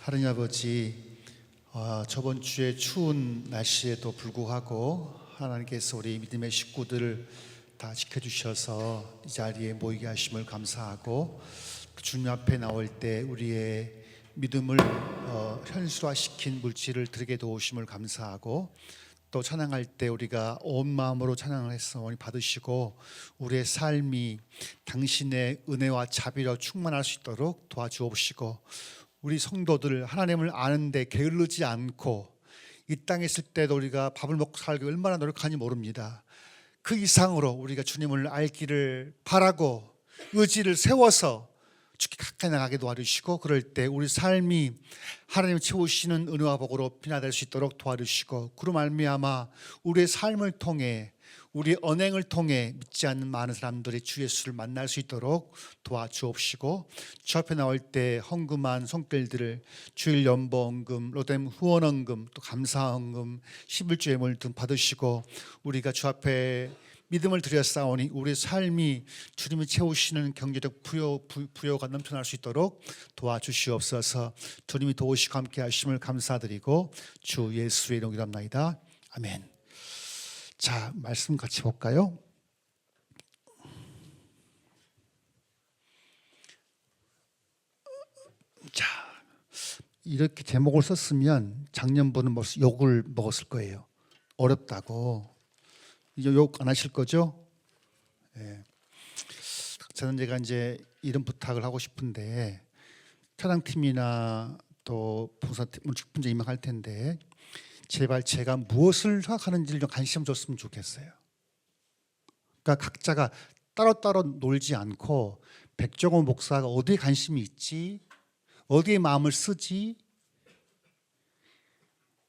하느님 아버지, 저번 주에 추운 날씨에도 불구하고 하나님께서 우리 믿음의 식구들을 다 지켜주셔서 이 자리에 모이게 하심을 감사하고, 주님 앞에 나올 때 우리의 믿음을 현실화시킨 물질을 드리게 도우심을 감사하고, 또 찬양할 때 우리가 온 마음으로 찬양을 했으니 받으시고 우리의 삶이 당신의 은혜와 자비로 충만할 수 있도록 도와주옵시고, 우리 성도들 하나님을 아는데 게을르지 않고 이 땅에 있을 때도 우리가 밥을 먹고 살기 얼마나 노력하는지 모릅니다. 그 이상으로 우리가 주님을 알기를 바라고 의지를 세워서 주께 가까이 나가게 도와주시고, 그럴 때 우리 삶이 하나님 채우시는 은혜와 복으로 변화될 수 있도록 도와주시고, 그로 말미암아 우리의 삶을 통해, 우리 언행을 통해 믿지 않는 많은 사람들이 주 예수를 만날 수 있도록 도와주옵시고, 주 앞에 나올 때 헌금한 손길들을 주일 연보헌금, 로뎀 후원헌금, 또 감사헌금, 11조 예물 등 받으시고, 우리가 주 앞에 믿음을 드렸사오니 우리의 삶이 주님이 채우시는 경제적 부요가 넘쳐날 수 있도록 도와주시옵소서. 주님이 도우시고 함께 하심을 감사드리고 주 예수의 이름으로 기도합나이다. 아멘. 자, 말씀 같이 볼까요? 자, 이렇게 제목을 썼으면 작년부는 욕을 먹었을 거예요. 어렵다고. 이제 욕 안 하실 거죠? 네. 저는 제가 이제 이런 부탁을 하고 싶은데, 찬양팀이나 또 봉사팀, 문직분자 임명할 텐데 제발 제가 무엇을 생각하는지를 좀 관심 줬으면 좋겠어요. 그러니까 각자가 따로따로 놀지 않고 백종호 목사가 어디에 관심이 있지, 어디에 마음을 쓰지.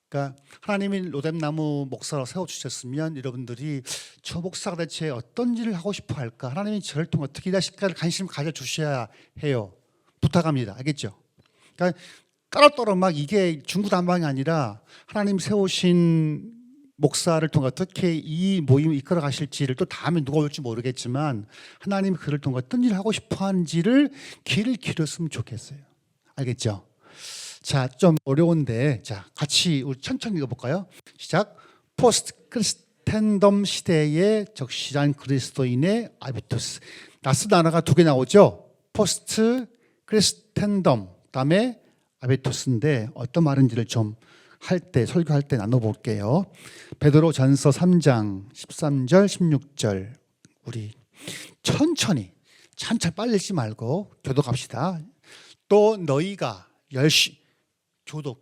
그러니까 하나님이 로뎀나무 목사로 세워주셨으면 여러분들이 저 목사가 대체 어떤 일을 하고 싶어 할까, 하나님이 저를 통해 어떻게 일하실까를 관심 가져주셔야 해요. 부탁합니다. 알겠죠? 그러니까 따로따로 막 이게 중구난방이 아니라 하나님 세우신 목사를 통해 어떻게 이 모임을 이끌어 가실지를, 또 다음에 누가 올지 모르겠지만 하나님이 그를 통해 어떤 일을 하고 싶어 하는지를 귀를 기울였으면 좋겠어요. 알겠죠? 자, 좀 어려운데, 자, 같이 우리 천천히 읽어볼까요? 시작. 포스트 크리스텐덤 시대에 적실한 그리스도인의 아비투스. 낯선 단어가 두 개 나오죠. 포스트 크리스텐덤, 다음에 아비투스인데 어떤 말인지를 좀 할 때, 설교할 때 나눠볼게요. 베드로 전서 3장 13절 16절 우리 천천히 빨리 읽지 말고 교독합시다. 또 너희가 교독.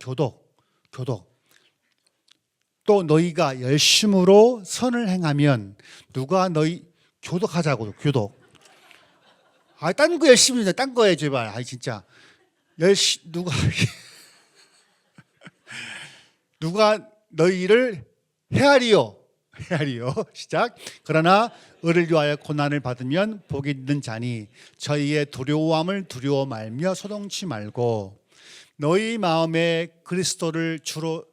또 너희가 열심으로 선을 행하면 누가 너희 교독하자고. 교독. 딴 거 열심히 해. 딴 거에 제발. 진짜 누가 너희를 헤아리요. 시작. 그러나 의를 위하여 고난을 받으면 복이 있는 자니 저희의 두려움을 두려워 말며 소동치 말고 너희 마음에 그리스도를 주로.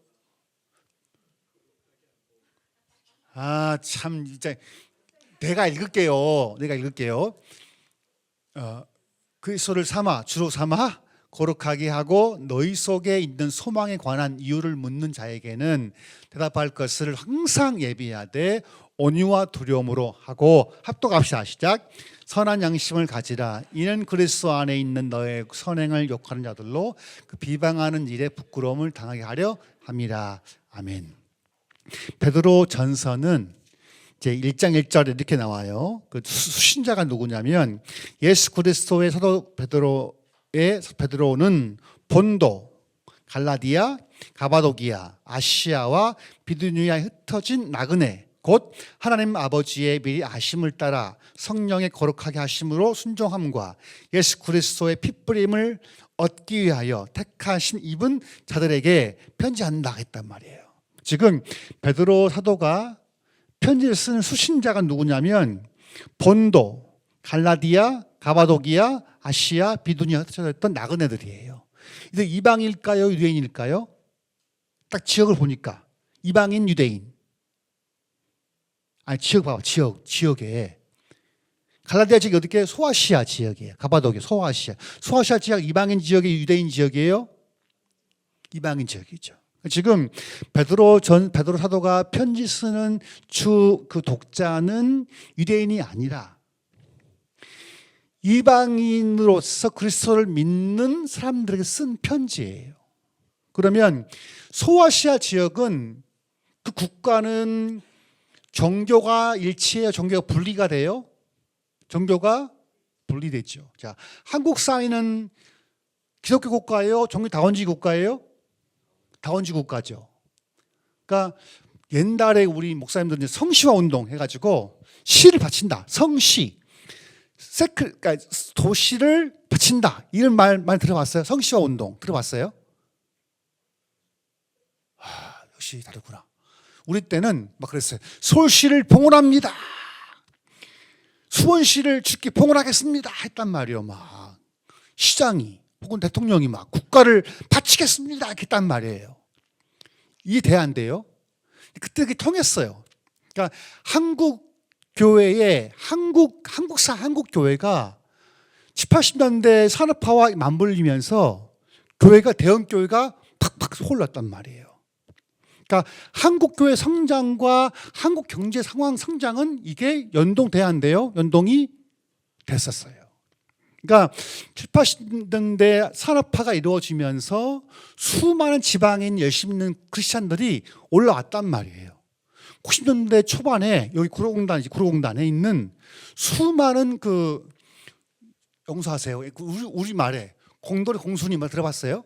참, 진짜 내가 읽을게요. 그리스도를 주로 삼아 거룩하게 하고 너희 속에 있는 소망에 관한 이유를 묻는 자에게는 대답할 것을 항상 예비하되 온유와 두려움으로 하고. 합독합시다. 시작. 선한 양심을 가지라. 이는 그리스도 안에 있는 너의 선행을 욕하는 자들로 그 비방하는 일에 부끄러움을 당하게 하려 함이라. 아멘. 베드로 전서는 이제 1장 1절에 이렇게 나와요. 그 수신자가 누구냐면 예수 그리스도의 사도 베드로는 본도, 갈라디아, 가바도기아, 아시아와 비두니아에 흩어진 나그네, 곧 하나님 아버지의 미리 아심을 따라 성령의 거룩하게 하심으로 순종함과 예수 그리스도의 핏부림을 얻기 위하여 택하신 입은 자들에게 편지한다 했단 말이에요. 지금 베드로 사도가 편지를 쓰는 수신자가 누구냐면 본도, 갈라디아, 가바도기아, 아시아, 비두니아 흩어졌던 나그네들이에요. 이제 이방일까요, 유대인일까요? 딱 지역을 보니까 이방인, 유대인. 지역 봐봐. 지역에 갈라디아 지역이 어떻게? 소아시아 지역이에요. 가바도기아, 소아시아 지역 이방인 지역이 유대인 지역이에요? 이방인 지역이죠. 지금 베드로 사도가 편지 쓰는 그 독자는 유대인이 아니라 이방인으로서 그리스도를 믿는 사람들에게 쓴 편지예요. 그러면 소아시아 지역은 그 국가는 종교가 일치해요? 종교가 분리가 돼요? 종교가 분리됐죠. 자, 한국 사회는 기독교 국가예요? 종교 다원주의 국가예요? 다원주의 국가죠. 그러니까 옛날에 우리 목사님들은 성시화 운동 해가지고 시를 바친다. 성시. 그러니까 도시를 바친다. 이런 말 많이 들어봤어요? 성시화 운동 들어봤어요? 역시 다르구나. 우리 때는 막 그랬어요. 서울시를 봉헌합니다. 수원시를 주께 봉헌하겠습니다. 했단 말이에요. 막 시장이 혹은 대통령이 막 국가를 바치겠습니다. 했단 말이에요. 이해 안 돼요? 그때 그게 통했어요. 그러니까 한국 교회의 한국 교회가 7, 80년대 산업화와 맞물리면서 교회가 대형 교회가 팍팍 홀랐단 말이에요. 그러니까 한국 교회 성장과 한국 경제 상황 성장은 이게 연동돼야 한대요. 연동이 됐었어요. 그러니까 7, 80년대 산업화가 이루어지면서 수많은 지방인 열심히 있는 크리스찬들이 올라왔단 말이에요. 90년대 초반에 여기 구로공단에 있는 수많은 그 용서하세요. 우리 말에 공돌이 공순이 말 들어봤어요?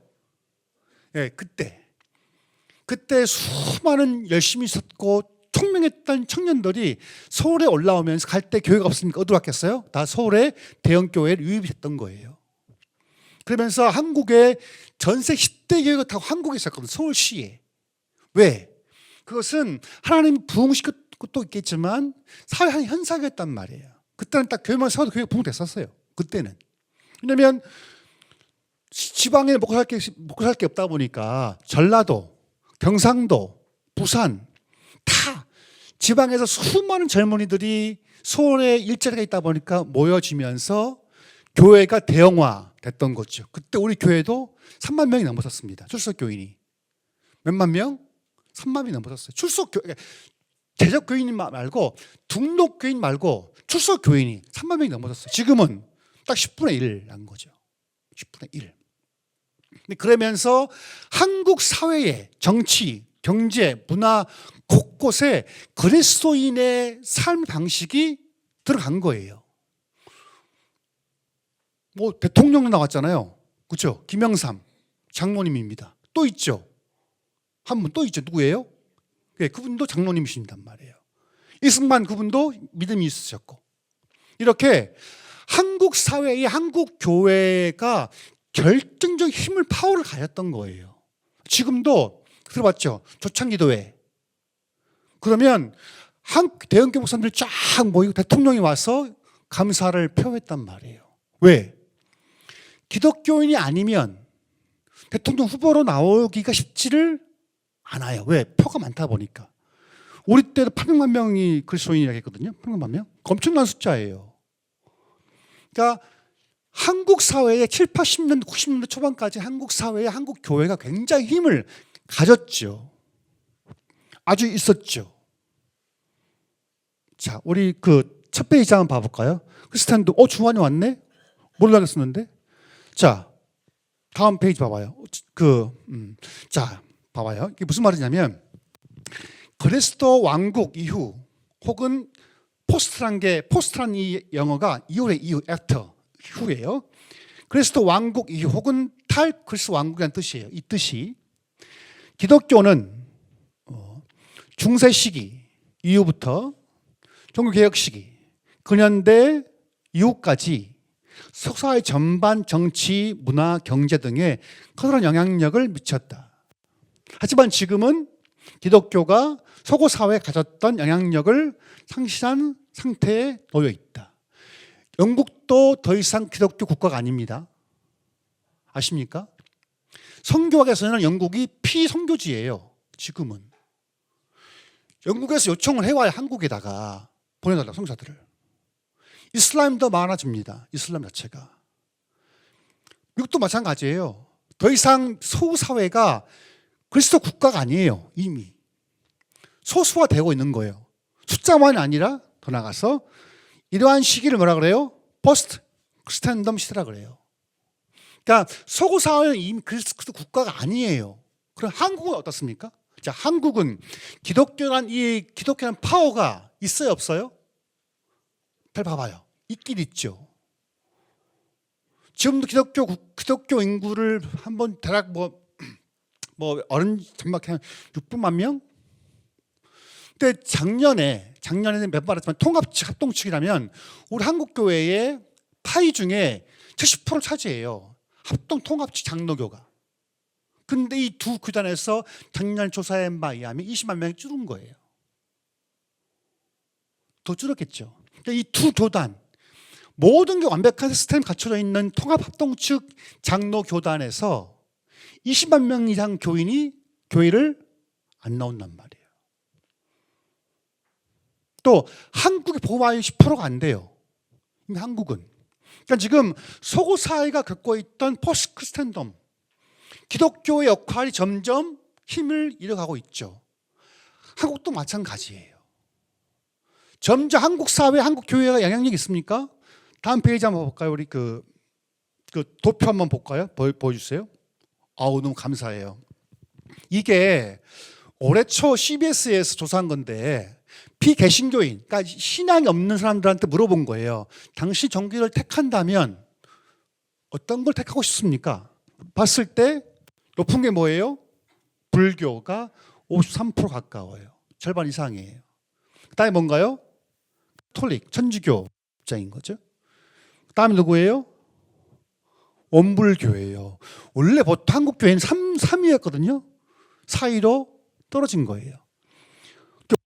예, 그때 수많은 열심히 있었고 총명했던 청년들이 서울에 올라오면서 갈 때 교회가 없으니까 어디로 갔겠어요? 다 서울에 대형 교회를 유입했던 거예요. 그러면서 한국의 전세 10대 교회가 다 한국에 있었거든요. 서울시에. 왜? 그것은 하나님 부흥시킨 것도 있겠지만 사회의 현상이었단 말이에요. 그때는 딱 교회만 세워도 교회가 부흥됐었어요. 그때는. 왜냐하면 지방에 먹고 살 게 없다 보니까 전라도, 경상도, 부산 다 지방에서 수많은 젊은이들이 서울에 일자리가 있다 보니까 모여지면서 교회가 대형화 됐던 거죠. 그때 우리 교회도 3만 명이 넘었었습니다. 출석교인이. 몇만 명? 3만이 넘었었어요. 제적교인 말고 등록교인 말고 출석교인이 3만 명이 넘었었어요. 지금은 딱 10분의 1 난 거죠. 10분의 1. 그러면서 한국 사회의 정치, 경제, 문화 곳곳에 그리스도인의 삶 방식이 들어간 거예요. 뭐 대통령 나왔잖아요. 그렇죠? 김영삼 장로님입니다. 또 있죠. 한 분 또 있죠. 누구예요? 네, 그분도 장로님이신단 말이에요. 이승만 그분도 믿음이 있으셨고. 이렇게 한국 사회의 한국 교회가 결정적 힘을 파워를 가졌던 거예요. 지금도 들어봤죠? 조창기도회. 그러면 대형교 목사님들 쫙 모이고 대통령이 와서 감사를 표했단 말이에요. 왜? 기독교인이 아니면 대통령 후보로 나오기가 쉽지를 않아요. 왜? 표가 많다 보니까. 우리 때도 800만 명이 그리스도인이라고 했거든요. 800만 명? 엄청난 숫자예요. 그러니까 한국 사회의 7, 80년대, 90년대 초반까지 한국 사회의 한국 교회가 굉장히 힘을 가졌죠. 아주 있었죠. 자, 우리 그 첫 페이지 한번 봐볼까요? 크리스찬도 주환이 왔네? 몰라겠었는데. 자, 다음 페이지 봐봐요. 자, 봐봐요. 이게 무슨 말이냐면 그리스도 왕국 이후 혹은 포스트란 이 영어가 이후 after 후예요. 그리스도 왕국 이후 혹은 그리스도 왕국이라는 뜻이에요. 이 뜻이 기독교는 중세 시기 이후부터 종교개혁 시기 근현대 이후까지 사회 전반 정치, 문화, 경제 등에 커다란 영향력을 미쳤다. 하지만 지금은 기독교가 서구 사회에 가졌던 영향력을 상실한 상태에 놓여 있다. 영국도 더 이상 기독교 국가가 아닙니다. 아십니까? 선교학에서는 영국이 피선교지예요. 지금은. 영국에서 요청을 해와야 한국에다가 보내달라고 선교사들을. 이슬람도 많아집니다. 이슬람 자체가. 미국도 마찬가지예요. 더 이상 소수 사회가 그리스도 국가가 아니에요. 이미 소수화되고 있는 거예요. 숫자만이 아니라 더 나가서 이러한 시기를 뭐라 그래요? 포스트 크리스텐덤 시대라 그래요. 그러니까 소수 사회는 이미 그리스도 국가가 아니에요. 그럼 한국은 어떻습니까? 자, 한국은 기독교란 파워가 있어요, 없어요? 잘 봐봐요. 있긴 있죠. 지금도 기독교 인구를 한번 대략 어른 전막한 600만 명? 근데 작년에는 몇 번 했지만 합동측이라면 우리 한국 교회의 파이 중에 70%를 차지해요. 합동 통합측 장로교가. 근데 이 두 교단에서 작년 조사에 의하면 20만 명이 줄은 거예요. 더 줄었겠죠. 그러니까 이 두 교단 모든 게 완벽한 시스템이 갖춰져 있는 통합합동측 장로교단에서 20만 명 이상 교인이 교회를 안 나온단 말이에요. 또 한국의 보험화율 10%가 안 돼요. 한국은. 그러니까 지금 서구 사회가 겪고 있던 포스트 크리스텐덤, 기독교의 역할이 점점 힘을 잃어가고 있죠. 한국도 마찬가지예요. 점점 한국 사회, 한국 교회가 영향력이 있습니까? 다음 페이지 한번 볼까요? 우리 그 도표 한번 볼까요? 보여주세요. 아우, 너무 감사해요. 이게 올해 초 CBS에서 조사한 건데 비개신교인, 그러니까 신앙이 없는 사람들한테 물어본 거예요. 당시 종교를 택한다면 어떤 걸 택하고 싶습니까? 봤을 때 높은 게 뭐예요? 불교가 53% 가까워요. 절반 이상이에요. 그다음에 뭔가요? 가톨릭, 천주교 입장인 거죠. 그다음에 누구예요? 원불교예요. 원래 보통 한국 교회는 3위였거든요. 4위로 떨어진 거예요.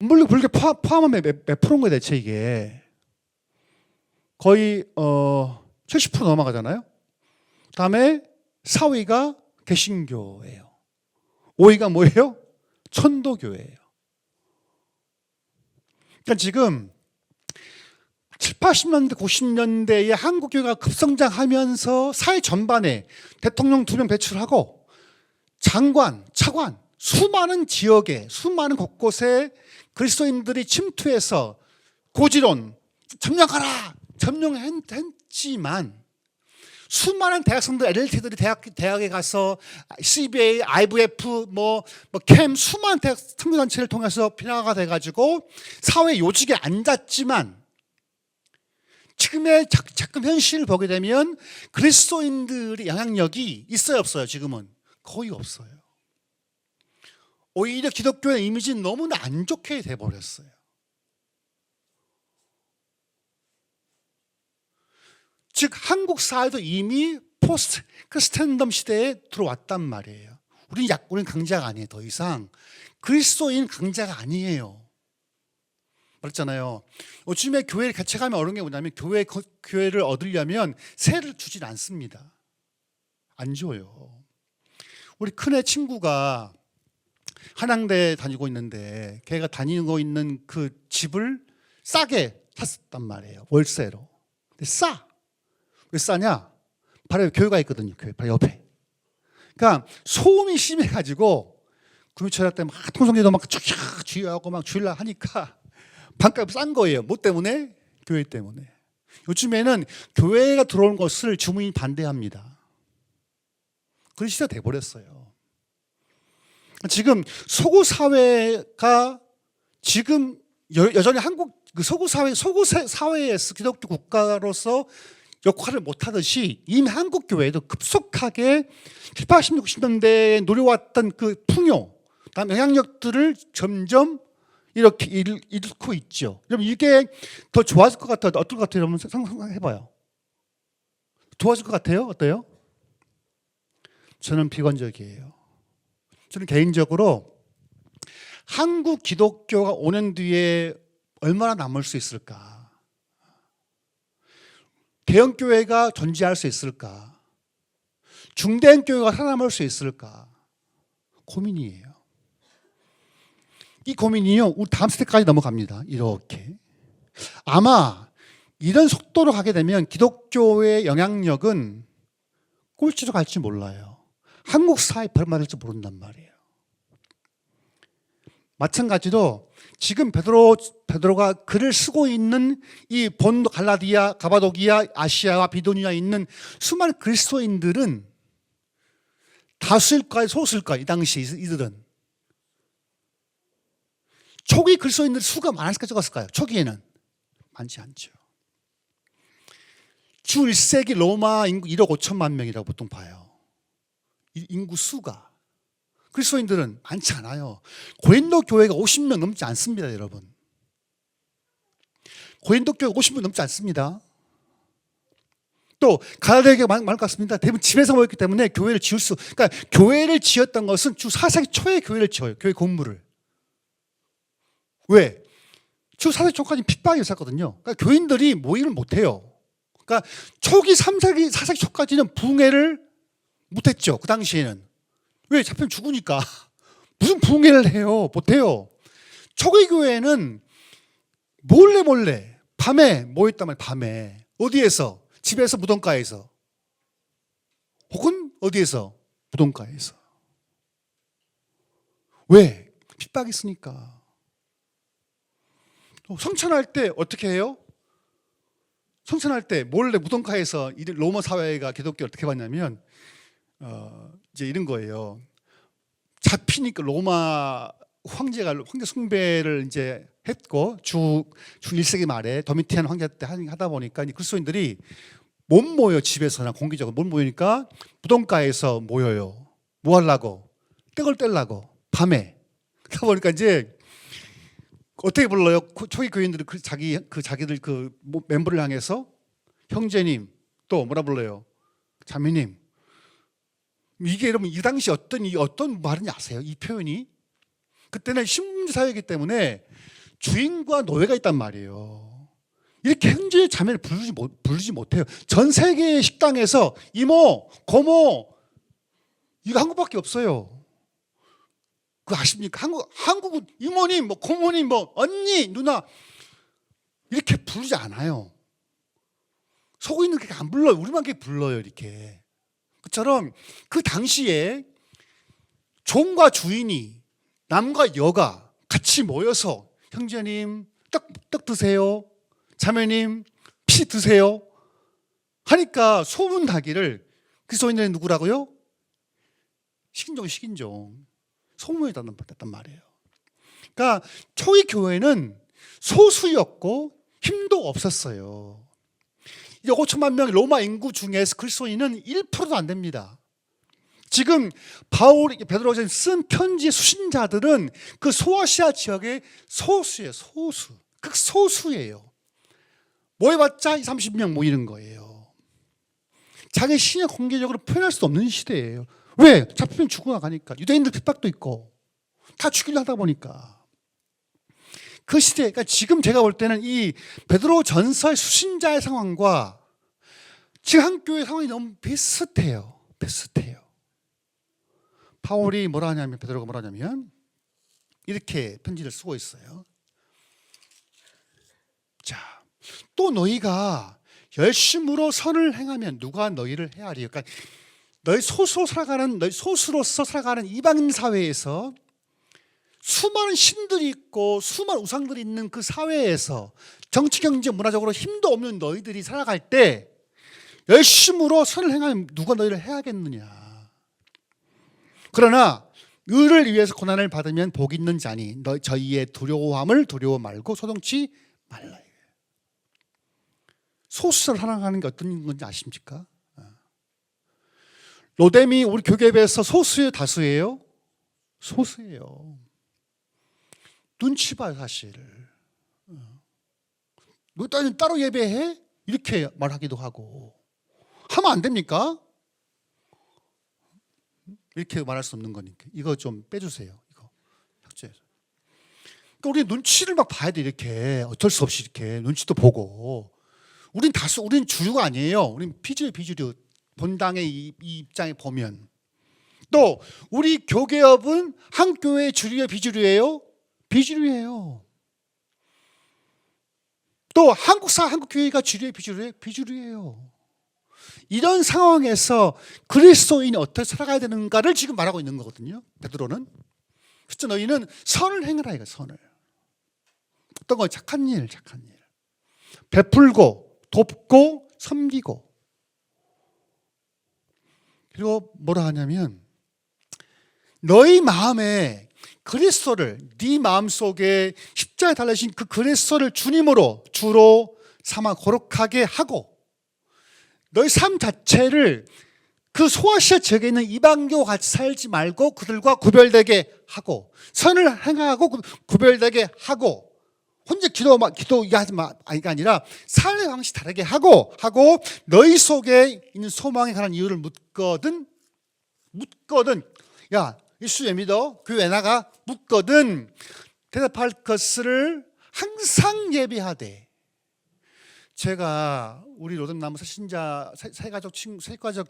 원불교, 불교 포함하면 몇 프로인 거예요, 대체 이게? 거의 70% 넘어가잖아요. 그다음에 4위가 개신교예요. 5위가 뭐예요? 천도교예요. 그러니까 지금 7, 80년대, 90년대에 한국 교회가 급성장하면서 사회 전반에 대통령 2명 배출하고 장관, 차관, 수많은 지역에, 수많은 곳곳에 그리스도인들이 침투해서 고지론, 점령하라! 점령했지만 수많은 대학생들, LLT들이 대학에 가서 CBA, IVF, 캠, 수많은 대학 선교단체를 통해서 비난화가 돼가지고 사회 요직에 앉았지만 지금의 작금 현실을 보게 되면 그리스도인들의 영향력이 있어요, 없어요? 지금은 거의 없어요. 오히려 기독교의 이미지는 너무나 안 좋게 돼버렸어요. 즉 한국 사회도 이미 포스트 크리스텐덤 시대에 들어왔단 말이에요. 우리는 강자가 아니에요. 더 이상 그리스도인 강자가 아니에요. 말했잖아요. 요즘에 교회를 개척하면 어려운 게 뭐냐면 교회를 얻으려면 세를 주진 않습니다. 안 줘요. 우리 큰애 친구가 한양대 다니고 있는데 걔가 다니고 있는 그 집을 싸게 샀단 말이에요. 월세로. 근데 싸. 왜 싸냐? 바로 교회가 있거든요. 교회 바로 옆에. 그러니까 소음이 심해가지고 금요철 때 막 통성기도 막 주의하고 막 주일날 하니까 반값 싼 거예요. 뭐 때문에? 교회 때문에. 요즘에는 교회가 들어온 것을 주민이 반대합니다. 그런 시대가 돼버렸어요. 지금 서구 사회가 지금 여전히 한국 서구 사회에서 기독교 국가로서 역할을 못하듯이 이미 한국 교회도 급속하게 70, 80, 60년대에 누려왔던 그 풍요, 다음 영향력들을 점점 이렇게 잃고 있죠. 여러분 이게 더 좋아질 것 같아요? 어떨 것 같아요? 여러분 상상해봐요. 좋아질 것 같아요? 어때요? 저는 비관적이에요. 저는 개인적으로 한국 기독교가 5년 뒤에 얼마나 남을 수 있을까? 대형교회가 존재할 수 있을까? 중대형교회가 살아남을 수 있을까? 고민이에요. 이 고민이요, 우리 다음 스텝까지 넘어갑니다. 이렇게. 아마 이런 속도로 가게 되면 기독교의 영향력은 꼴찌로 갈지 몰라요. 한국 사회에 벌받을지 모른단 말이에요. 마찬가지로 지금 베드로가 글을 쓰고 있는 이 본도 갈라디아, 가바도기아, 아시아와 비두니아에 있는 수많은 그리스도인들은 다수일까요, 소수일까요? 이 당시 이들은 초기 그리스도인들 수가 많았을까요, 적었을까요? 초기에는 많지 않죠. 주 1세기 로마 인구 1억 5천만 명이라고 보통 봐요. 인구 수가. 그리스도인들은 많지 않아요. 고린도 교회가 50명 넘지 않습니다, 여러분. 고린도 교회가 50명 넘지 않습니다. 또 갈라디아 교회가 많을 것 같습니다. 대부분 집에서 모였기 때문에 교회를 그러니까 교회를 지었던 것은 주 4세기 초에 교회를 지어요. 교회 건물을. 왜? 주 4세기 초까지 핍박이 있었거든요. 그러니까 교인들이 모임을 못해요. 그러니까 초기 3세기, 4세기 초까지는 부흥회를 못했죠. 그 당시에는. 왜? 잡히면 죽으니까. 무슨 부흥회를 해요? 못해요. 초기 교회는 몰래 밤에 모였단 말이에요. 밤에. 어디에서? 집에서, 무덤가에서. 혹은 어디에서? 무덤가에서. 왜? 핍박이 있으니까. 성찬할 때 어떻게 해요? 성찬할 때 몰래 무덤가에서 로마 사회가 기독교 어떻게 봤냐면 이제 이런 거예요. 잡히니까 로마 황제 숭배를 이제 했고 주 1세기 말에 도미티안 황제 때 하다 보니까 그리스도인들이 못 모여 집에서나 공개적으로 못 모이니까 무덤가에서 모여요. 뭐 하려고? 떡을 떼려고 밤에. 그러다 보니까 이제 어떻게 불러요? 초기 교인들은 자기들 멤버를 향해서 형제님 또 뭐라 불러요? 자매님. 이게 여러분 이 당시 어떤 말인지 아세요? 이 표현이 그때는 신분제 사회이기 때문에 주인과 노예가 있단 말이에요. 이렇게 형제 자매를 부르지 못해요. 전 세계의 식당에서 이모, 고모 이거 한국밖에 없어요. 그거 아십니까? 한국은 이모님, 뭐 고모님, 뭐 언니, 누나 이렇게 부르지 않아요. 속이는 그렇게 안 불러요. 우리만 그렇게 불러요. 이렇게. 그처럼 그 당시에 종과 주인이 남과 여가 같이 모여서 형제님 떡 드세요. 자매님 피 드세요. 하니까 소문나기를 그리스도인들은 누구라고요? 식인종. 소문이 났단 말이에요. 그러니까 초기 교회는 소수였고 힘도 없었어요. 이제 5천만 명의 로마 인구 중에서 그리스도인은 1%도 안 됩니다. 지금 베드로가 쓴 편지의 수신자들은 그 소아시아 지역의 소수예요. 극소수예요. 모여봤자 30명 모이는 거예요. 자기 신앙 공개적으로 표현할 수 없는 시대예요. 왜? 잡히면 죽어나가니까. 유대인들 핍박도 있고 다 죽이려 하다 보니까. 그 시대, 그러니까 지금 제가 볼 때는 이 베드로 전서의 수신자의 상황과 지금 한교회 상황이 너무 비슷해요. 바울이 베드로가 뭐라 하냐면 이렇게 편지를 쓰고 있어요. 자, 또 너희가 열심으로 선을 행하면 누가 너희를 헤아리요? 그러니까 너희 소수로서 살아가는 이방인 사회에서 수많은 신들이 있고 수많은 우상들이 있는 그 사회에서 정치, 경제, 문화적으로 힘도 없는 너희들이 살아갈 때 열심으로 선을 행하면 누가 너희를 해야겠느냐. 그러나 의를 위해서 고난을 받으면 복 있는 자니 저희의 두려워함을 두려워 말고 소동치 말라. 소수로 살아가는 게 어떤 건지 아십니까? 로뎀이 우리 교계에서 소수예요, 다수예요? 소수예요. 눈치 봐요, 사실. 너 따로 예배해? 이렇게 말하기도 하고. 하면 안 됩니까? 이렇게 말할 수 없는 거니까. 이거 좀 빼주세요. 이거 삭제해서. 그러니까 우리 눈치를 막 봐야 돼, 이렇게. 어쩔 수 없이 이렇게 눈치도 보고. 우린 주류가 아니에요. 우린 비주류. 본당의 이 입장에 보면. 또 우리 교계업은 한 교회의 주류예요, 비주류예요? 비주류예요. 또 한국 교회가 주류예요, 비주류예요? 비주류예요. 이런 상황에서 그리스도인이 어떻게 살아가야 되는가를 지금 말하고 있는 거거든요. 베드로는. 그래서 너희는 선을 행하라 이거, 선을. 어떤 거? 착한 일, 착한 일. 베풀고 돕고 섬기고. 그리고 뭐라 하냐면 너희 마음에 그리스도를, 네 마음속에 십자가에 달리신 그 그리스도를 주님으로, 주로 삼아 거룩하게 하고, 너희 삶 자체를 그 소아시아 지역에 있는 이방교 같이 살지 말고 그들과 구별되게 하고, 선을 행하고 구별되게 하고, 혼자 기도하지 마, 이게 아니라 삶의 방식 다르게 하고 너희 속에 있는 소망에 관한 이유를 묻거든, 야, 예수 왜 믿어? 교회 왜 나가? 묻거든 대답할 것을 항상 예비하되. 제가 우리 로뎀나무 새신자 세가족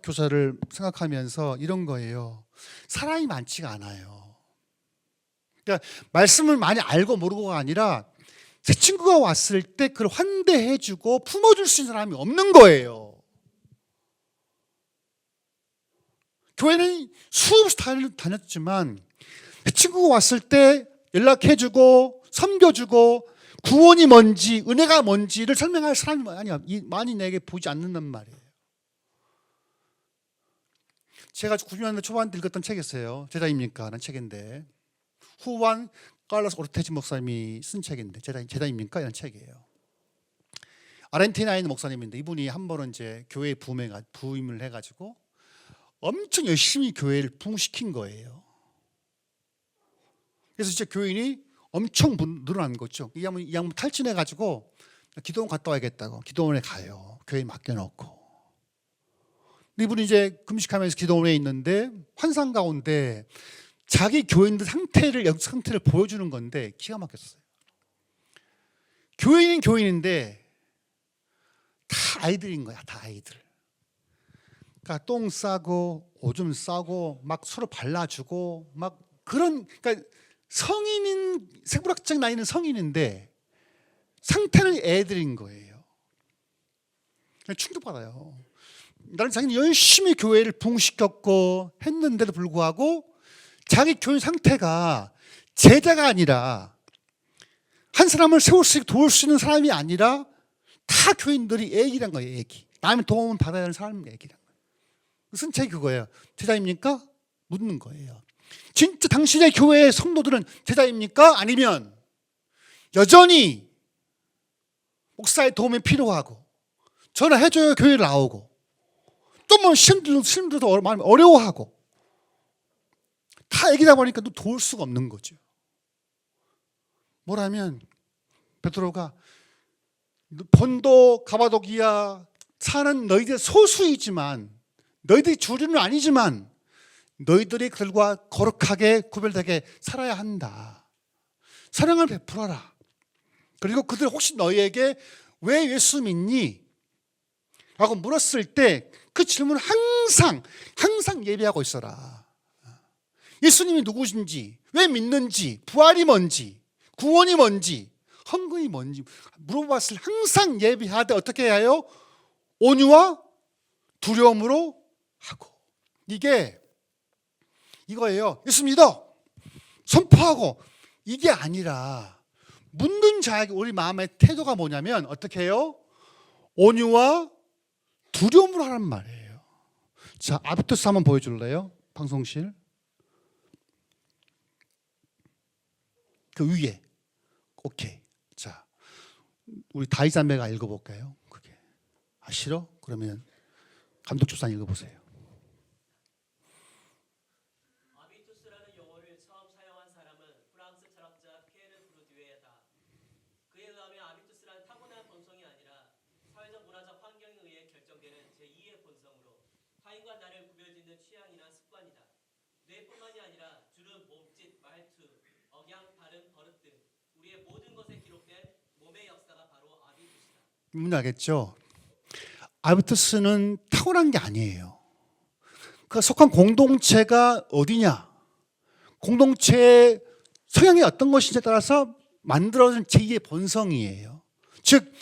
교사를 생각하면서 이런 거예요. 사람이 많지가 않아요. 그러니까 말씀을 많이 알고 모르고가 아니라 새 친구가 왔을 때 그걸 환대해주고 품어줄 수 있는 사람이 없는 거예요. 교회는 수없이 다녔지만 새 친구가 왔을 때 연락해주고 섬겨주고 구원이 뭔지, 은혜가 뭔지를 설명할 사람이 많이 내게 보지 않는단 말이에요. 제가 90년대 초반 때 읽었던 책이 있어요. 제자입니까? 라는 책인데, 후반 칼로스 오르테지 목사님이 쓴 책인데, 제자입니까? 이런 책이에요. 아르헨티나에 있는 목사님인데, 이분이 한 번은 이제 교회에 부임을 해가지고 엄청 열심히 교회를 부흥시킨 거예요. 그래서 이제 교인이 엄청 늘어난 거죠. 이 양반 탈진해가지고 기도원 갔다 와야겠다고 기도원에 가요. 교회에 맡겨놓고. 이분이 이제 금식하면서 기도원에 있는데 환상 가운데 자기 교인들 상태를 보여주는 건데 기가 막혔어요. 교인은 교인인데 다 아이들인 거야, 다 아이들. 그러니까 똥 싸고 오줌 싸고 막 서로 발라주고 막 그런, 그러니까 성인인, 생물학적 나이는 성인인데 상태는 애들인 거예요. 충격받아요. 나는 자기는 열심히 교회를 부흥시켰고 했는데도 불구하고 자기 교인 상태가 제자가 아니라, 한 사람을 세울 수 있고 도울 수 있는 사람이 아니라 다 교인들이 애기란 거예요. 애기. 남의 도움을 받아야 하는 사람이 애기란 거예요. 쓴 책이 그거예요. 제자입니까? 묻는 거예요. 진짜 당신의 교회의 성도들은 제자입니까? 아니면 여전히 목사의 도움이 필요하고 전화해줘야 교회를 나오고 좀만 시험들도 많이 어려워하고 다 애기다 보니까 또 도울 수가 없는 거죠. 뭐라면 베드로가 본도 가바도기아 사는 너희들 소수이지만, 너희들이 주류는 아니지만 너희들이 그들과 거룩하게 구별되게 살아야 한다. 사랑을 베풀어라. 그리고 그들 혹시 너희에게 왜 예수 믿니? 라고 물었을 때 그 질문을 항상 예비하고 있어라. 예수님이 누구신지, 왜 믿는지, 부활이 뭔지, 구원이 뭔지, 헌금이 뭔지 물어봤을 때 항상 예비하되 어떻게 해야 해요? 온유와 두려움으로 하고. 이거예요. 예수 믿어 선포하고, 이게 아니라 묻는 자에게 우리 마음의 태도가 뭐냐면 어떻게 해요? 온유와 두려움으로 하란 말이에요. 자, 아비투스 한번 보여줄래요? 방송실 그 위에. 오케이. 자, 우리 다이자매가 읽어볼까요? 그게 싫어? 그러면 감독 집사님 읽어보세요. 아비투스라는 용어를 처음 사용한 사람은 프랑스 철학자 피에르 부르디에다. 그에 의하면 아비투스란 타고난 본성이 아니라 사회적 문화적 환경에 의해 결정되는 제2의 본성으로 타인과 나를 구별짓는 취향이나 습관이다. 뇌뿐만이 아니라 주름, 몸짓, 말투, 억양, 발음, 버릇 등 우리의 모든 것에 기록된 몸의 역사가 바로 아비투스다. 뭔지 알겠죠? 아비투스는 타고난 게 아니에요. 그 속한 공동체가 어디냐, 공동체의 성향이 어떤 것인지에 따라서 만들어진 제2의 본성이에요. 즉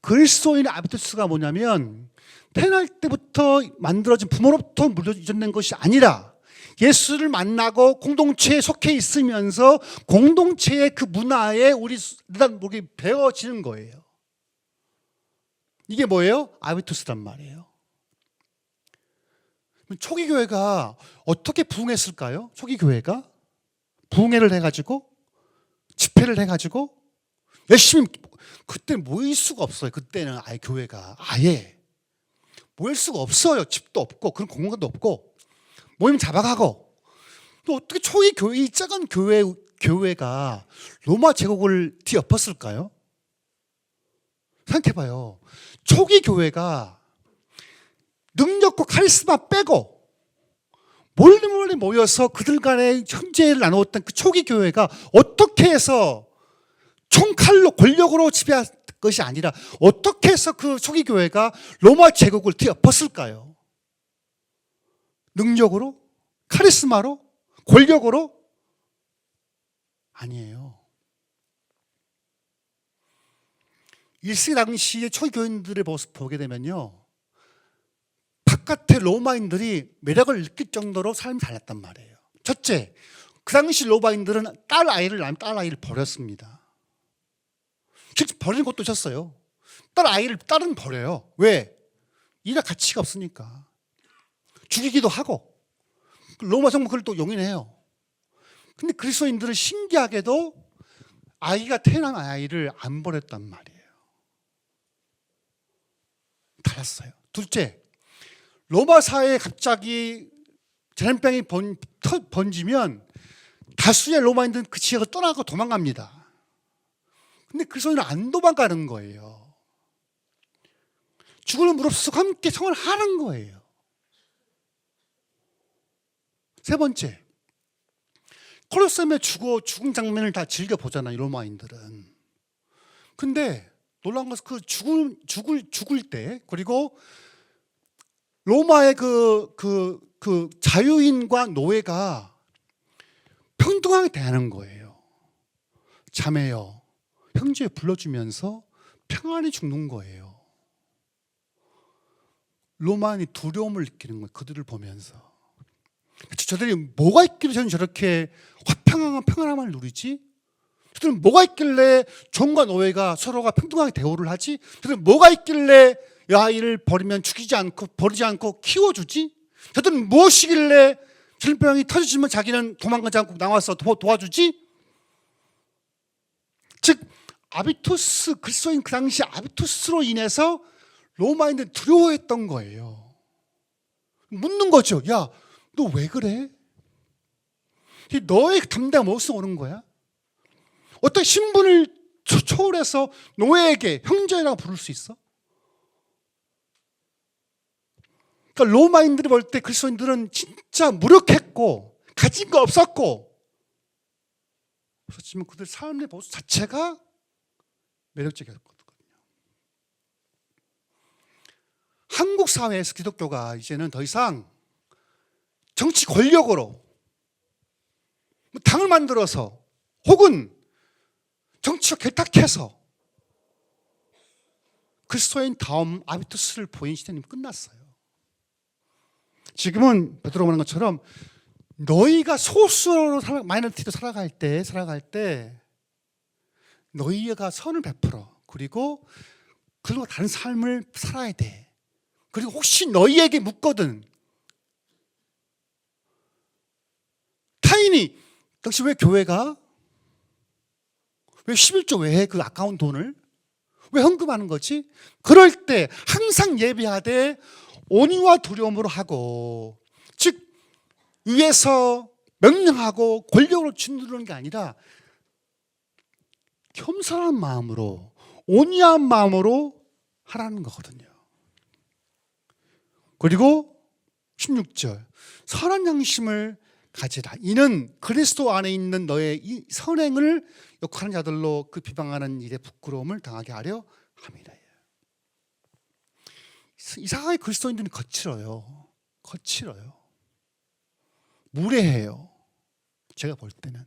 그리스도인의 아비투스가 뭐냐면 태어날 때부터 만들어진 부모로부터 물려주는 것이 아니라 예수를 만나고 공동체에 속해 있으면서 공동체의 그 문화에 우리 배워지는 거예요. 이게 뭐예요? 아비투스란 말이에요. 초기 교회가 어떻게 부흥했을까요? 초기 교회가 부흥회를 해가지고 집회를 해가지고 열심히, 그때는 모일 수가 없어요. 그때는 아예 교회가 아예 모일 수가 없어요. 집도 없고 그런 공간도 없고 모임 잡아가고. 또 어떻게 초기 교회, 이 작은 교회가 로마 제국을 뒤엎었을까요? 생각해봐요. 초기 교회가 능력과 카리스마 빼고 몰래 모여서 그들 간의 형제를 나누었던 그 초기 교회가 어떻게 해서 총칼로 권력으로 지배할 것이 아니라 어떻게 해서 그 초기 교회가 로마 제국을 뒤엎었을까요? 능력으로? 카리스마로? 권력으로? 아니에요. 1세기 당시의 초기 교인들의 모습 보게 되면요, 바깥의 로마인들이 매력을 느낄 정도로 삶이 달랐단 말이에요. 첫째, 그 당시 로마인들은 딸 아이를 낳으면 딸 아이를 버렸습니다. 실제 버리는 것도 있었어요. 딸은 버려요. 왜? 일할 가치가 없으니까. 죽이기도 하고. 로마 정부 그걸 또 용인해요. 근데 그리스도인들은 신기하게도 아이가 태어난 아이를 안 버렸단 말이에요. 달랐어요. 둘째, 로마 사회에 갑자기 전염병이 번지면 다수의 로마인들은 그 지역을 떠나고 도망갑니다. 근데 그리스도인은 안 도망가는 거예요. 죽을 무릎쓰고 함께 생활하는 거예요. 세 번째, 콜로세움에 죽은 장면을 다 즐겨보잖아요, 로마인들은. 근데 놀라운 것은 그 죽을 때, 그리고 로마의 그 자유인과 노예가 평등하게 대하는 거예요. 자매여, 형제 불러주면서 평안히 죽는 거예요. 로마인이 두려움을 느끼는 거예요. 그들을 보면서. 저들이 뭐가 있길래 저는 저렇게 화평한 평안함을 누리지? 저들은 뭐가 있길래 종과 노예가 서로가 평등하게 대우를 하지? 저들은 뭐가 있길래 이 아이를 버리지 않고 키워주지? 저들은 무엇이길래 전염병이 터지면 자기는 도망가지 않고 나와서 도와주지? 즉 아비투스, 그리스도인 그 당시 아비투스로 인해서 로마인들은 두려워했던 거예요. 묻는 거죠. 야, 너 왜 그래? 너의 담대한 모습 오는 거야? 어떻게 신분을 초월해서 노예에게 형제라고 부를 수 있어? 그러니까 로마인들이 볼 때 그리스도인들은 진짜 무력했고 가진 거 없었고, 그렇지만 그들 삶의 모습 자체가 매력적이었거든요. 한국 사회에서 기독교가 이제는 더 이상 정치 권력으로 당을 만들어서 혹은 정치적 결탁해서 그리스도인 다음 아비투스를 보인 시대는 끝났어요. 지금은 베드로가 말한 것처럼 너희가 소수로 마이너리티로 살아갈 때 너희가 선을 베풀어. 그리고 그리고 다른 삶을 살아야 돼. 그리고 혹시 너희에게 묻거든, 타인이 당시 왜 교회가 왜 11조 왜 해? 그 아까운 돈을 왜 헌금하는 거지? 그럴 때 항상 예비하되 온유와 두려움으로 하고, 즉 위에서 명령하고 권력으로 짓누르는 게 아니라 겸손한 마음으로, 온유한 마음으로 하라는 거거든요. 그리고 16절, 선한 양심을 가지라. 이는 그리스도 안에 있는 너의 이 선행을 욕하는 자들로 그 비방하는 일에 부끄러움을 당하게 하려 함이라. 이상하게 그리스도인들은 거칠어요. 무례해요. 제가 볼 때는.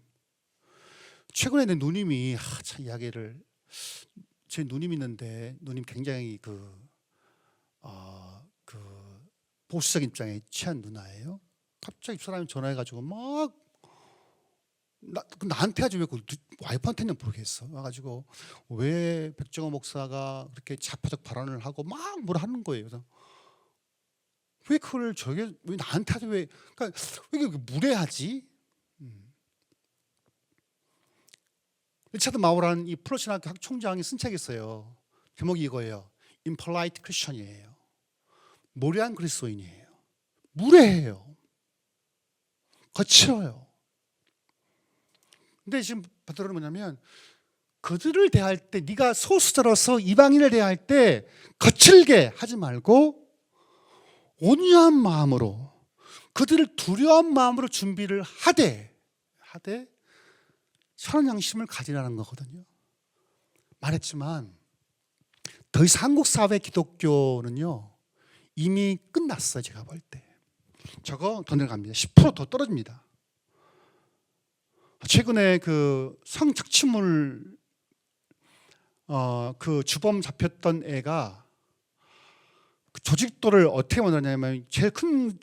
최근에 내 누님이 참 이야기를, 제 누님 있는데 누님 굉장히 보수적인 입장에 취한 누나예요. 갑자기 사람이 전화해가지고 막 나한테 하지 왜 와이프한테는 모르겠어. 와가지고 왜 백정호 목사가 그렇게 자파적 발언을 하고 막 뭐라 하는 거예요. 그래서 왜 그걸 왜 나한테 하지 왜 그러니까 왜 이렇게 무례하지? 리차드 마우라는 이 플러신학교 학 총장이 쓴 책이 있어요. 제목이 이거예요. Impolite Christian이에요. 무례한 그리스도인이에요. 무례해요. 거칠어요. 근데 지금 베드로는 뭐냐면 그들을 대할 때 네가 소수자로서 이방인을 대할 때 거칠게 하지 말고 온유한 마음으로 그들을 두려운 마음으로 준비를 하되 선한 양심을 가지라는 거거든요. 말했지만 더 이상 한국 사회 기독교는요 이미 끝났어요. 제가 볼 때 저거 더 내려갑니다. 10% 더 떨어집니다. 최근에 그 성착취물 그 주범 잡혔던 애가 그 조직도를 어떻게 만들었냐면 제일 큰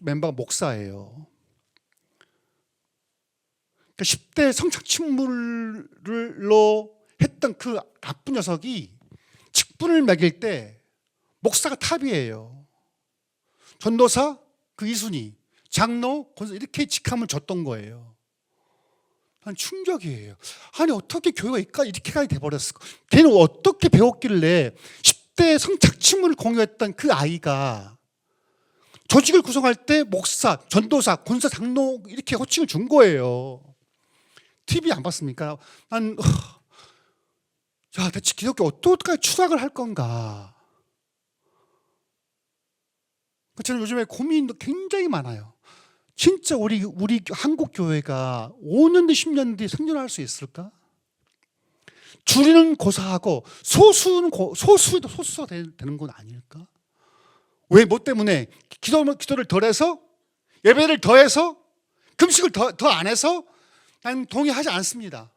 멤버가 목사예요. 그러니까 10대 성착취물로 했던 그 나쁜 녀석이 직분을 매길 때 목사가 탑이에요. 전도사 그 이순이, 장로 이렇게 직함을 줬던 거예요. 난 충격이에요. 아니 어떻게 교회가 이렇게까지 돼버렸을까? 걔는 어떻게 배웠길래 10대 성착취물을 공유했던 그 아이가 조직을 구성할 때 목사, 전도사, 군사, 장로 이렇게 호칭을 준 거예요. TV 안 봤습니까? 야, 대체 기독교 어떻게 추락을 할 건가? 저는 요즘에 고민도 굉장히 많아요. 진짜 우리 한국 교회가 5년 뒤 10년 뒤 생존할 수 있을까? 주리는 고사하고 소수도 소수가 되는 건 아닐까? 왜 뭐 때문에 기도를 덜해서 예배를 더해서 금식을 더 안 해서 난 동의하지 않습니다.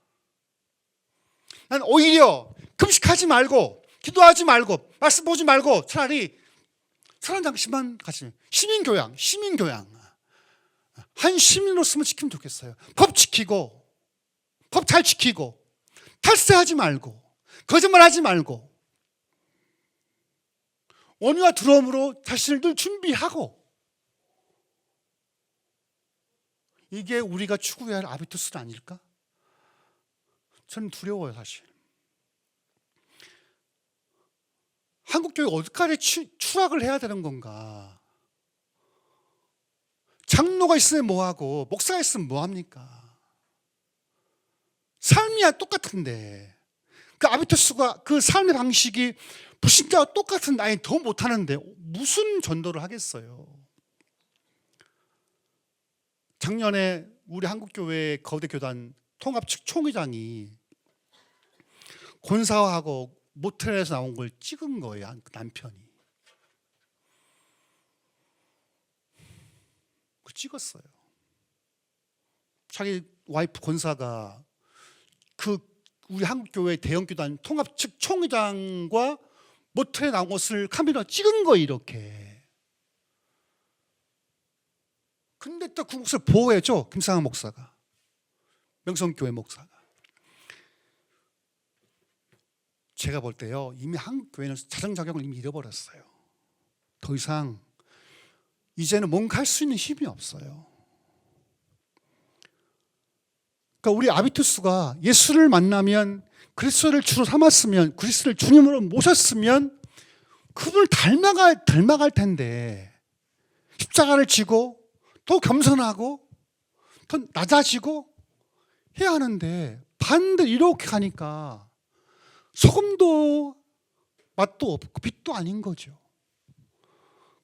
난 오히려 금식하지 말고 기도하지 말고 말씀 보지 말고 차라리 선한 양심만 가지면 시민교양 한 시민으로서만 지키면 좋겠어요. 법 지키고 법 잘 지키고 탈세하지 말고 거짓말하지 말고 온유와 두려움으로 자신을 늘 준비하고 이게 우리가 추구해야 할 아비투스는 아닐까? 저는 두려워요 사실. 한국교회가 어디까지 추락을 해야 되는 건가? 장로가 있으면 뭐하고 목사가 있으면 뭐합니까? 삶이야 똑같은데 그 아비투스가 그 삶의 방식이 불신자와 똑같은 아니 더 못하는데 무슨 전도를 하겠어요? 작년에 우리 한국교회 거대 교단 통합 측 총회장이 권사화하고 모텔에서 나온 걸 찍은 거예요. 남편이 그 찍었어요. 자기 와이프 권사가 그 우리 한국교회 대형교단 통합 측 총회장과 모텔에 나온 것을 카메라 찍은 거예요. 이렇게. 근데 또 그 목사를 보호해줘. 김상환 목사가, 명성교회 목사가. 제가 볼 때요 이미 한국 교회는 자정작용을 이미 잃어버렸어요. 더 이상 이제는 뭔가 할 수 있는 힘이 없어요. 그러니까 우리 아비투스가 예수를 만나면 그리스도를 주로 삼았으면 그리스도를 주님으로 모셨으면 그분을 닮아갈 텐데 십자가를 지고 더 겸손하고 더 낮아지고 해야 하는데 반대로 이렇게 가니까 소금도 맛도 없고 빛도 아닌 거죠.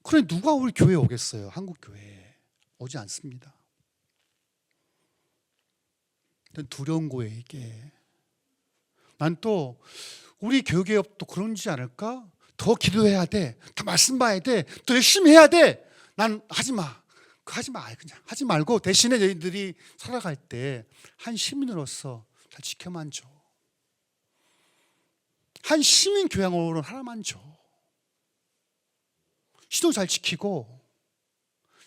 그래 누가 우리 교회에 오겠어요? 한국 교회에 오지 않습니다. 두려운 거예요 이게. 난 또 우리 교회업도 그런지 않을까? 더 기도해야 돼, 더 말씀 봐야 돼, 더 열심히 해야 돼. 난 하지 마, 그냥 하지 말고 대신에 너희들이 살아갈 때 한 시민으로서 잘 지켜만 줘. 한 시민 교양으로 하나만 줘. 신호 잘 지키고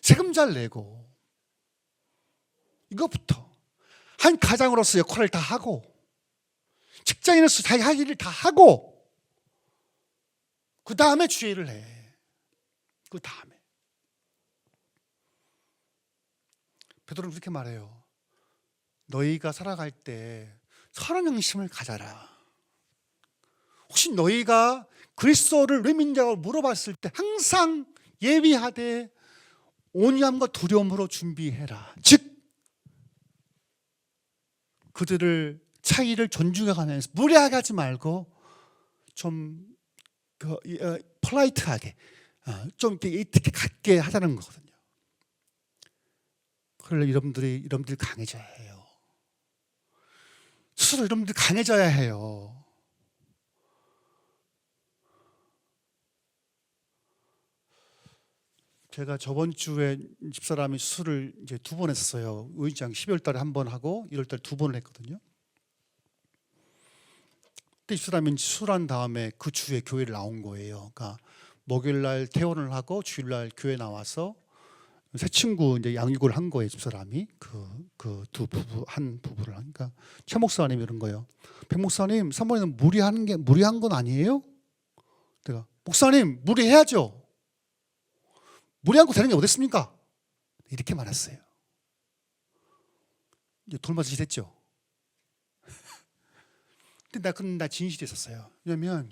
세금 잘 내고 이것부터 한 가장으로서 역할을 다 하고 직장인으로서 자기 할 일을 다 하고 그 다음에 주의를 해. 그 다음에 베드로는 그렇게 말해요. 너희가 살아갈 때 선한 양심을 가져라. 혹시 너희가 그리스도를 왜 믿냐고 물어봤을 때 항상 예비하되 온유함과 두려움으로 준비해라. 즉 그들을 차이를 존중해가면서 무례하게 하지 말고 좀 폴라이트하게 좀 이렇게 갖게 하자는 거거든요. 그러려 여러분들이 강해져야 해요. 스스로 여러분들이 강해져야 해요. 제가 저번 주에 집사람이 수술을 이제 2번 했어요. 의장 12월 달에 1번 하고 1월 달에 2번을 했거든요. 그때 집사람이 수술한 다음에 그 주에 교회를 나온 거예요. 그러니까 목요일 날 퇴원을 하고 주일 날 교회 나와서 새 친구 이제 양육을 한 거예요. 집사람이 그 두 부부 한 부부를 하니까 최 목사님이 이런 거예요. 백 목사님, 사모님은 무리한 건 아니에요? 내가 목사님 무리해야죠. 무리한 거 되는 게 어딨습니까? 이렇게 말했어요. 이제 돌맞이 됐죠. 근데 나 진실이 있었어요. 왜냐면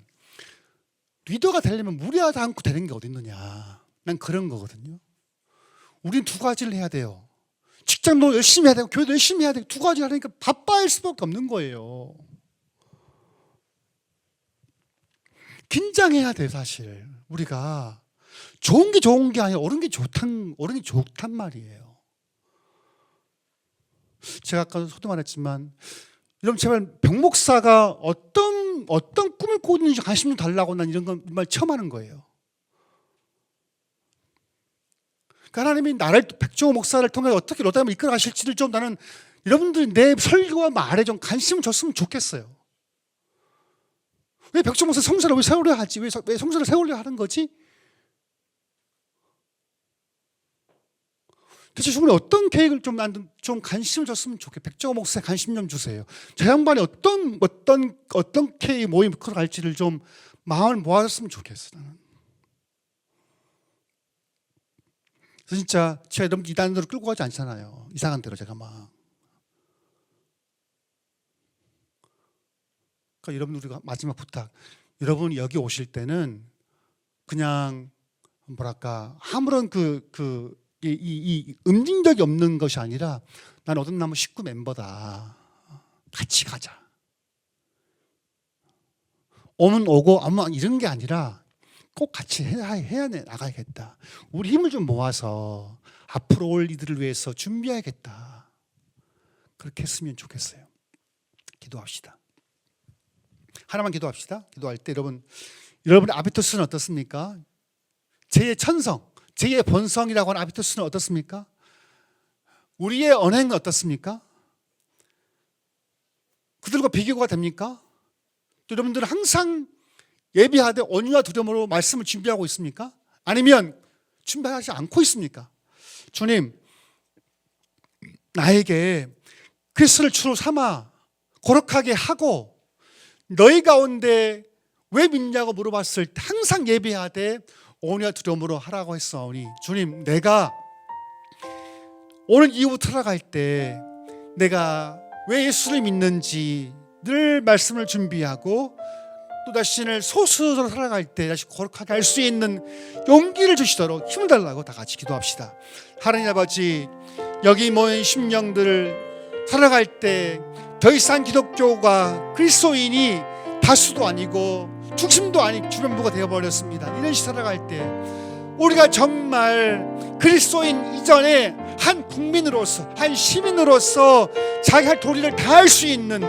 리더가 되려면 무리하지 않고 되는 게 어딨느냐. 난 그런 거거든요. 우린 두 가지를 해야 돼요. 직장도 열심히 해야 되고 교회도 열심히 해야 되고 두 가지 하니까 바빠할 수밖에 없는 거예요. 긴장해야 돼요. 사실 우리가 좋은 게 아니라 옳은 게 좋단 말이에요. 제가 아까 소도 말했지만 여러분 제발 병 목사가 어떤 꿈을 꾸고 있는지 관심 좀 달라고 난 이런 건 정말 처음 하는 거예요. 그러니까 하나님이 나를 백종호 목사를 통해 어떻게 로다임을 이끌어 가실지를 좀 나는 여러분들이 내 설교와 말에 좀 관심을 줬으면 좋겠어요. 왜 백종호 목사 성사를 왜 세우려 하지? 왜 성사를 세우려 하는 거지? 대체 주님이 어떤 계획을 좀 관심을 줬으면 좋겠어요. 백종호 목사에 관심 좀 주세요. 저 양반이 어떤 계획 모임 끌어갈지를 좀 마음을 모아줬으면 좋겠어요. 나는. 그래서 진짜 제가 여러분 이단한 대로 끌고 가지 않잖아요. 이상한 대로 제가 막. 그러니까 여러분 우리가 마지막 부탁. 여러분 여기 오실 때는 그냥 뭐랄까 아무런 이 음진적이 없는 것이 아니라 난 어떤 나무 식구 멤버다. 같이 가자. 오면 오고 아무 이런 게 아니라 꼭 같이 해야 나가야겠다. 우리 힘을 좀 모아서 앞으로 올 이들을 위해서 준비해야겠다. 그렇게 했으면 좋겠어요. 기도합시다. 하나만 기도합시다. 기도할 때 여러분의 아비투스는 어떻습니까? 제 천성, 제 본성이라고 하는 아비투스는 어떻습니까? 우리의 언행은 어떻습니까? 그들과 비교가 됩니까? 또 여러분들은 항상 예비하되 온유와 두려움으로 말씀을 준비하고 있습니까? 아니면 준비하지 않고 있습니까? 주님, 나에게 그리스도를 주로 삼아 거룩하게 하고 너희 가운데 왜 믿냐고 물어봤을 때 항상 예비하되 온유와 두려움으로 하라고 했사오니 주님, 내가 오늘 이후부터 살아갈 때 내가 왜 예수를 믿는지 늘 말씀을 준비하고 또 자신을 소수로 살아갈 때 다시 거룩하게 할 수 있는 용기를 주시도록 힘을 달라고 다 같이 기도합시다. 하나님 아버지, 여기 모인 심령들을 살아갈 때 더 이상 기독교가 그리스도인이 다수도 아니고 중심도 아닌 주변부가 되어버렸습니다. 이런 시 살아갈 때 우리가 정말 그리스도인 이전에 한 국민으로서 한 시민으로서 자기 할 도리를 다할 수 있는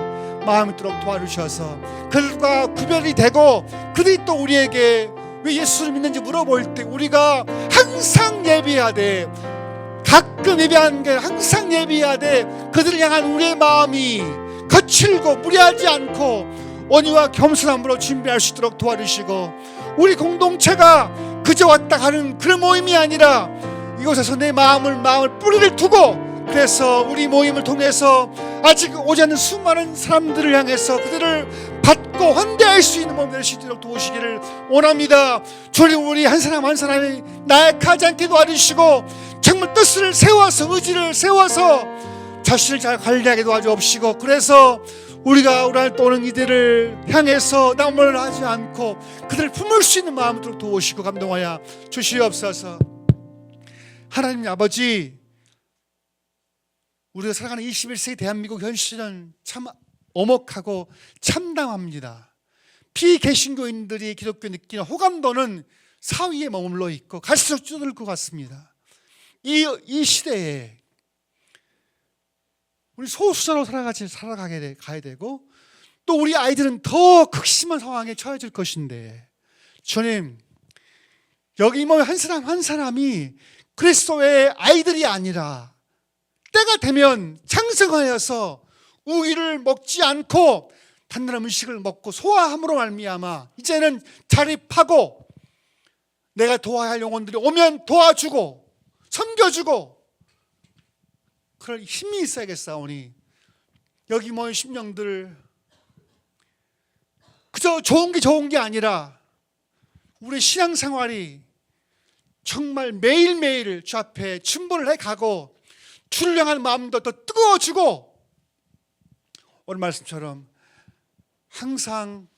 마음이 있도록 도와주셔서 그들과 구별이 되고 그들이 또 우리에게 왜 예수를 믿는지 물어볼 때 우리가 항상 예비하되 가끔 예비하는 게 항상 예비하되 그들을 향한 우리의 마음이 거칠고 무리하지 않고 온유와 겸손함으로 준비할 수 있도록 도와주시고 우리 공동체가 그저 왔다 가는 그런 모임이 아니라 이곳에서 내 마음을 뿌리를 두고, 그래서 우리 모임을 통해서 아직 오지 않는 수많은 사람들을 향해서 그들을 받고 환대할 수 있는 몸 될 수 있도록 도우시기를 원합니다. 주님, 우리 한 사람 한 사람이 나약하지 않게 도와주시고 정말 뜻을 세워서, 의지를 세워서 자신을 잘 관리하게 도와주옵시고, 그래서 우리가 우리 안에 떠오는 이들을 향해서 나무를 하지 않고 그들을 품을 수 있는 마음으로 도우시고 감동하여 주시옵소서. 하나님 아버지, 우리가 살아가는 21세기 대한민국 현실은 참 엄혹하고 참담합니다. 비개신교인들이 기독교 느끼는 호감도는 사위에 머물러 있고 갈수록 줄어들 것 같습니다. 이 시대에 우리 소수자로 가야 되고, 또 우리 아이들은 더 극심한 상황에 처해질 것인데, 주님, 여기 뭐 한 사람 한 사람이 그리스도의 아이들이 아니라 때가 되면 창성하여서 우유를 먹지 않고 단단한 음식을 먹고 소화함으로 말미암아 이제는 자립하고, 내가 도와야 할 영혼들이 오면 도와주고 섬겨주고 그럴 힘이 있어야겠사오니, 여기 모인 심령들 그저 좋은 게 아니라 우리 신앙생활이 정말 매일매일 주 앞에 침범을 해가고 주를 향한 마음도 더 뜨거워지고, 오늘 말씀처럼 항상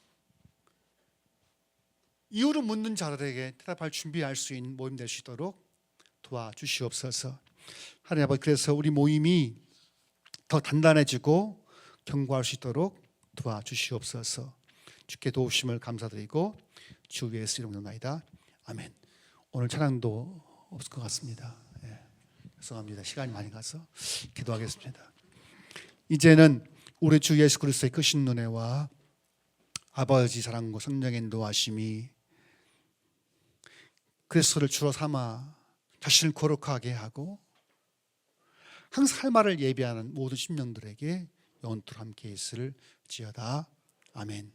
이유를 묻는 자들에게 대답할 준비할 수 있는 모임 될 수 있도록 도와주시옵소서. 하나님 아버지, 그래서 우리 모임이 더 단단해지고 견고할 수 있도록 도와주시옵소서. 주께 도우심을 감사드리고 주 예수 이름으로 나이다. 아멘. 오늘 찬양도 없을 것 같습니다. 죄송합니다. 시간이 많이 가서 기도하겠습니다. 이제는 우리 주 예수 그리스도의 크신 은혜와 아버지 사랑과 성령의 인도하심이 그리스도를 주로 삼아 자신을 거룩하게 하고 항상 할 말을 예비하는 모든 심령들에게 영원토록 함께 있을 지어다. 아멘.